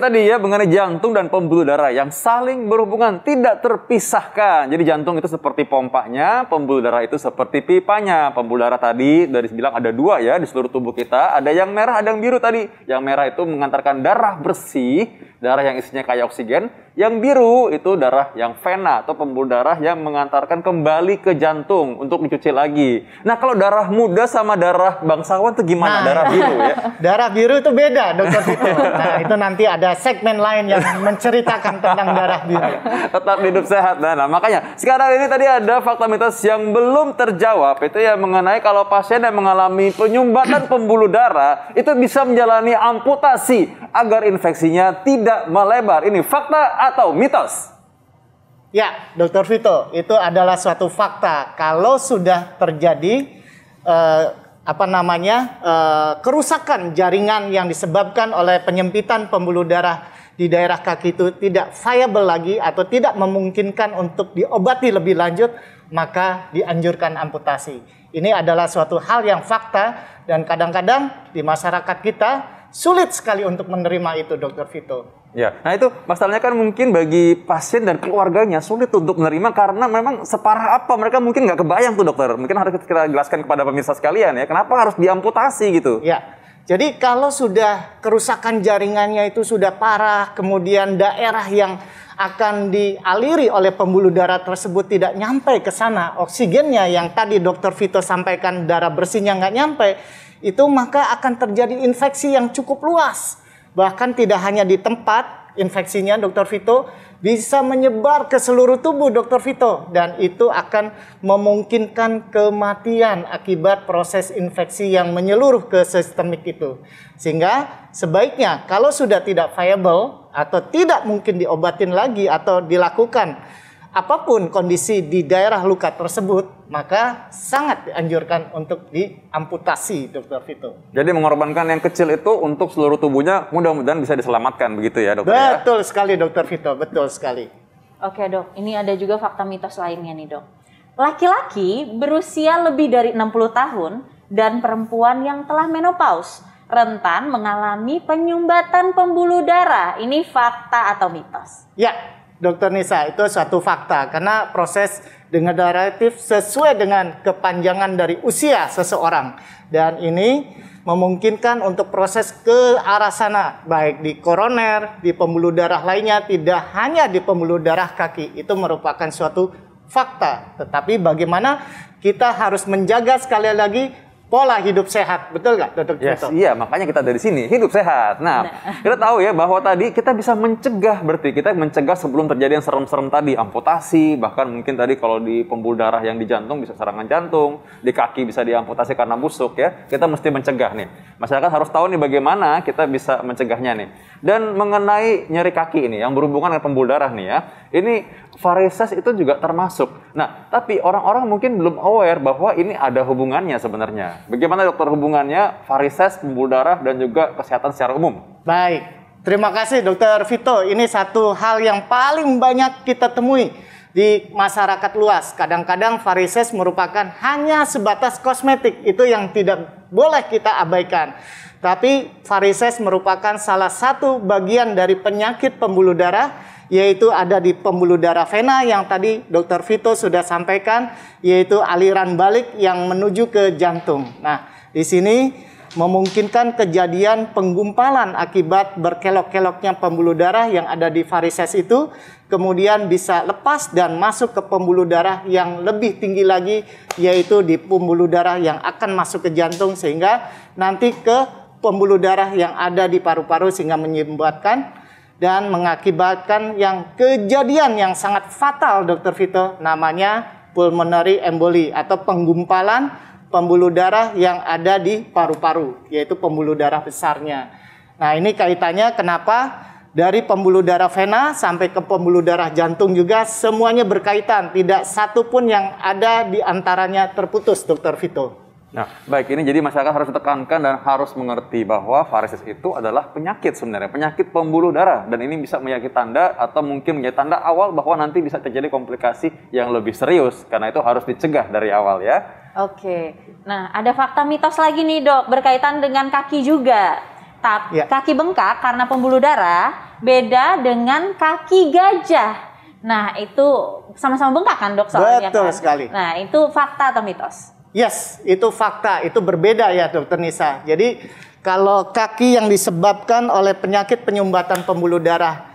tadi ya mengenai jantung dan pembuluh darah yang saling berhubungan, tidak terpisahkan. Jadi jantung itu seperti pompanya, pembuluh darah itu seperti pipanya. Pembuluh darah tadi dari bilang ada 2 ya di seluruh tubuh kita. Ada yang merah, ada yang biru tadi. Yang merah itu mengantarkan darah bersih, darah yang isinya kayak oksigen. Yang biru itu darah yang vena atau pembuluh darah yang mengantarkan kembali ke jantung untuk dicuci lagi. Nah, kalau darah muda sama darah bangsawan itu gimana? Darah biru ya? Darah biru itu beda, Dokter Vito. Nah, itu nanti ada segmen lain yang menceritakan tentang darah biru. Tetap hidup sehat. Nah, makanya sekarang ini tadi ada fakta mitos yang belum terjawab. Itu yang mengenai kalau pasien yang mengalami penyumbatan pembuluh darah itu bisa menjalani amputasi agar infeksinya tidak melebar. Ini fakta atau mitos? Ya, Dokter Vito, itu adalah suatu fakta. Kalau sudah terjadi kerusakan jaringan yang disebabkan oleh penyempitan pembuluh darah di daerah kaki itu tidak viable lagi atau tidak memungkinkan untuk diobati lebih lanjut, maka dianjurkan amputasi. Ini adalah suatu hal yang fakta dan kadang-kadang di masyarakat kita sulit sekali untuk menerima itu, Dokter Vito. Ya, nah itu masalahnya kan mungkin bagi pasien dan keluarganya sulit untuk menerima karena memang separah apa mereka mungkin nggak kebayang tuh dokter. Mungkin harus kita jelaskan kepada pemirsa sekalian ya, kenapa harus diamputasi gitu. Ya, jadi kalau sudah kerusakan jaringannya itu sudah parah, kemudian daerah yang akan dialiri oleh pembuluh darah tersebut tidak nyampe ke sana, oksigennya yang tadi Dokter Vito sampaikan darah bersihnya nggak nyampe, itu maka akan terjadi infeksi yang cukup luas. Bahkan tidak hanya di tempat infeksinya, Dokter Vito, bisa menyebar ke seluruh tubuh, Dokter Vito. Dan itu akan memungkinkan kematian akibat proses infeksi yang menyeluruh ke sistemik itu. Sehingga sebaiknya kalau sudah tidak viable atau tidak mungkin diobatin lagi atau dilakukan apapun kondisi di daerah luka tersebut, maka sangat dianjurkan untuk diamputasi, Dokter Vito. Jadi mengorbankan yang kecil itu untuk seluruh tubuhnya, mudah-mudahan bisa diselamatkan begitu ya, dokter? Betul sekali, Dokter Vito, betul sekali. Oke, Dok. Ini ada juga fakta mitos lainnya nih, Dok. Laki-laki berusia lebih dari 60 tahun dan perempuan yang telah menopause rentan mengalami penyumbatan pembuluh darah. Ini fakta atau mitos? Ya, Dokter Nisa, itu suatu fakta karena proses degeneratif sesuai dengan kepanjangan dari usia seseorang, dan ini memungkinkan untuk proses ke arah sana baik di koroner, di pembuluh darah lainnya, tidak hanya di pembuluh darah kaki. Itu merupakan suatu fakta, tetapi bagaimana kita harus menjaga sekali lagi pola hidup sehat, betul nggak, Dokter Vito? Iya, makanya kita dari sini hidup sehat. Nah, kita tahu ya bahwa tadi kita bisa mencegah, berarti kita mencegah sebelum terjadi yang serem-serem tadi, amputasi, bahkan mungkin tadi kalau di pembuluh darah yang di jantung bisa serangan jantung, di kaki bisa diamputasi karena busuk ya. Kita mesti mencegah nih. Masyarakat harus tahu nih bagaimana kita bisa mencegahnya nih. Dan mengenai nyeri kaki ini yang berhubungan dengan pembuluh darah nih ya, ini varises itu juga termasuk. Nah, tapi orang-orang mungkin belum aware bahwa ini ada hubungannya sebenarnya. Bagaimana dokter hubungannya varises, pembuluh darah, dan juga kesehatan secara umum? Baik, terima kasih Dokter Vito. Ini satu hal yang paling banyak kita temui di masyarakat luas. Kadang-kadang varises merupakan hanya sebatas kosmetik. Itu yang tidak boleh kita abaikan. Tapi varises merupakan salah satu bagian dari penyakit pembuluh darah, yaitu ada di pembuluh darah vena yang tadi Dokter Vito sudah sampaikan, yaitu aliran balik yang menuju ke jantung. Nah, di sini memungkinkan kejadian penggumpalan akibat berkelok-keloknya pembuluh darah yang ada di varises itu, kemudian bisa lepas dan masuk ke pembuluh darah yang lebih tinggi lagi, yaitu di pembuluh darah yang akan masuk ke jantung, sehingga nanti ke pembuluh darah yang ada di paru-paru, sehingga menyebabkan dan mengakibatkan yang kejadian yang sangat fatal, Dokter Vito, namanya pulmonary emboli atau penggumpalan pembuluh darah yang ada di paru-paru, yaitu pembuluh darah besarnya. Nah, ini kaitannya kenapa dari pembuluh darah vena sampai ke pembuluh darah jantung juga semuanya berkaitan, tidak satu pun yang ada di antaranya terputus, Dokter Vito. Nah, baik, ini jadi masyarakat harus ditekankan dan harus mengerti bahwa varises itu adalah penyakit sebenarnya, penyakit pembuluh darah, dan ini bisa menjadi tanda atau mungkin menjadi tanda awal bahwa nanti bisa terjadi komplikasi yang lebih serius, karena itu harus dicegah dari awal ya. Oke, nah ada fakta mitos lagi nih, Dok, berkaitan dengan kaki juga. Ya. Kaki bengkak karena pembuluh darah beda dengan kaki gajah. Nah, itu sama-sama bengkak kan, Dok, soalnya Betul kan? sekali. Nah, itu fakta atau mitos? Yes, itu fakta, itu berbeda ya Dokter Nisa. Jadi kalau kaki yang disebabkan oleh penyakit penyumbatan pembuluh darah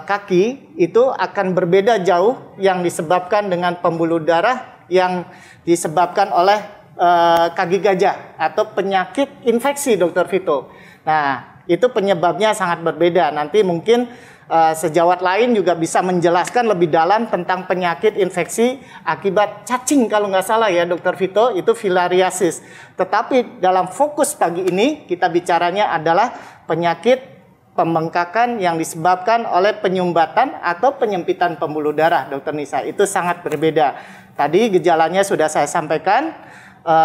kaki itu akan berbeda jauh yang disebabkan dengan pembuluh darah yang disebabkan oleh kaki gajah atau penyakit infeksi, Dokter Vito. Nah, itu penyebabnya sangat berbeda. Nanti mungkin sejawat lain juga bisa menjelaskan lebih dalam tentang penyakit infeksi akibat cacing kalau nggak salah ya Dokter Vito, itu filariasis. Tetapi dalam fokus pagi ini kita bicaranya adalah penyakit pembengkakan yang disebabkan oleh penyumbatan atau penyempitan pembuluh darah, Dokter Nisa. Itu sangat berbeda. Tadi gejalanya sudah saya sampaikan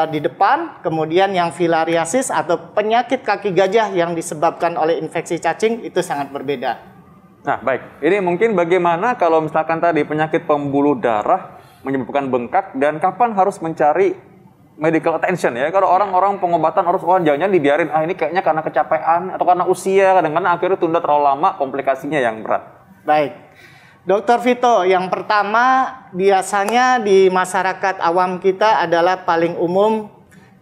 di depan, kemudian yang filariasis atau penyakit kaki gajah yang disebabkan oleh infeksi cacing itu sangat berbeda. Nah, baik. Ini mungkin bagaimana kalau misalkan tadi penyakit pembuluh darah menyebabkan bengkak dan kapan harus mencari medical attention ya. Kalau orang-orang pengobatan harus jangan-jangan dibiarin, ini kayaknya karena kecapean atau karena usia, kadang-kadang akhirnya tunda terlalu lama, komplikasinya yang berat. Baik. Dokter Vito, yang pertama biasanya di masyarakat awam kita adalah paling umum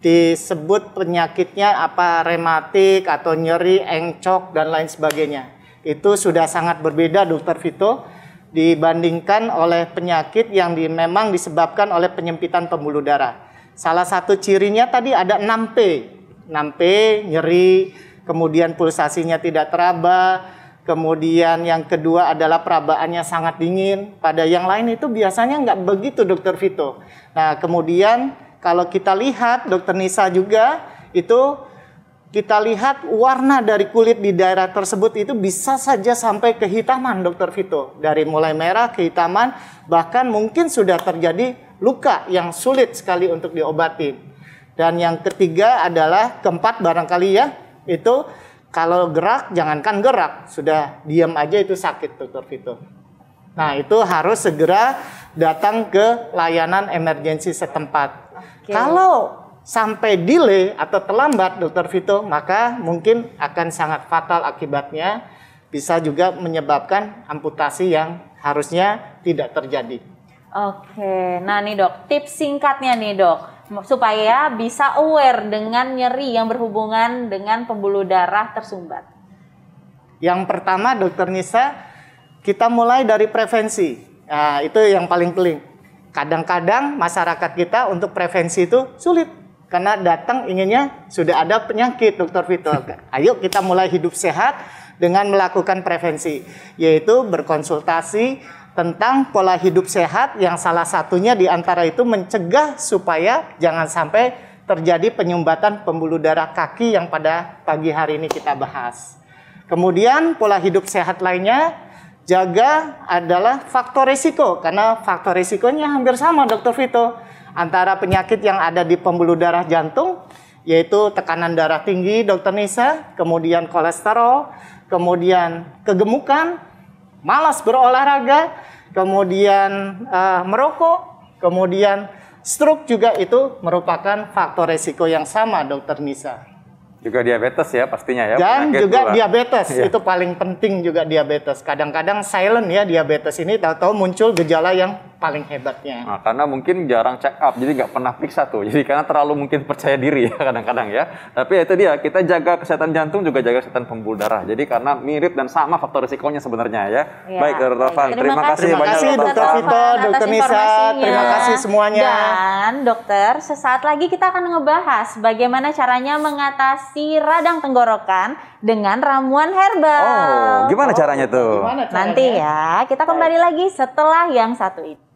disebut penyakitnya rematik atau nyeri, encok dan lain sebagainya. Itu sudah sangat berbeda Dokter Vito dibandingkan oleh penyakit yang memang disebabkan oleh penyempitan pembuluh darah. Salah satu cirinya tadi ada 6P. 6P, nyeri, kemudian pulsasinya tidak teraba, kemudian yang kedua adalah perabaannya sangat dingin. Pada yang lain itu biasanya nggak begitu Dokter Vito. Nah, kemudian kalau kita lihat Dokter Nisa juga, itu kita lihat warna dari kulit di daerah tersebut itu bisa saja sampai kehitaman Dokter Vito. Dari mulai merah, kehitaman, bahkan mungkin sudah terjadi luka yang sulit sekali untuk diobati. Dan yang ketiga adalah, keempat barangkali ya, itu kalau gerak, jangankan gerak, sudah diam aja itu sakit Dokter Vito. Nah, itu harus segera datang ke layanan emergensi setempat. Kalau sampai delay atau terlambat Dokter Vito, maka mungkin akan sangat fatal akibatnya, bisa juga menyebabkan amputasi yang harusnya tidak terjadi. Oke, nah nih Dok, tips singkatnya nih Dok, supaya bisa aware dengan nyeri yang berhubungan dengan pembuluh darah tersumbat. Yang pertama Dokter Nisa, kita mulai dari prevensi. Nah, itu yang paling penting. Kadang-kadang masyarakat kita untuk prevensi itu sulit. Karena datang inginnya sudah ada penyakit Dokter Vito. Ayo kita mulai hidup sehat dengan melakukan prevensi. Yaitu berkonsultasi tentang pola hidup sehat yang salah satunya di antara itu mencegah supaya jangan sampai terjadi penyumbatan pembuluh darah kaki yang pada pagi hari ini kita bahas. Kemudian pola hidup sehat lainnya jaga adalah faktor risiko, karena faktor risikonya hampir sama Dokter Vito antara penyakit yang ada di pembuluh darah jantung, yaitu tekanan darah tinggi Dokter Nisa, kemudian kolesterol, kemudian kegemukan, malas berolahraga, kemudian merokok, kemudian stroke juga itu merupakan faktor risiko yang sama Dokter Nisa. Juga diabetes ya pastinya ya. Dan juga diabetes, Iya. itu paling penting juga diabetes. Kadang-kadang silent ya diabetes ini, tahu-tahu muncul gejala yang paling hebatnya. Nah, karena mungkin jarang check up, jadi nggak pernah periksa tuh. Jadi karena terlalu mungkin percaya diri ya kadang-kadang ya. Tapi itu dia, kita jaga kesehatan jantung juga jaga kesehatan pembuluh darah. Jadi karena mirip dan sama faktor risikonya sebenarnya ya. Ya, Baik, Dr. Tovan. Terima kasih Terima banyak kasih Dr. Vito, Dr. Nisa. Terima kasih semuanya. Dan dokter, sesaat lagi kita akan ngebahas bagaimana caranya mengatasi radang tenggorokan dengan ramuan herbal. Oh, gimana caranya tuh? Gimana caranya? Nanti ya, kita kembali lagi setelah yang satu ini.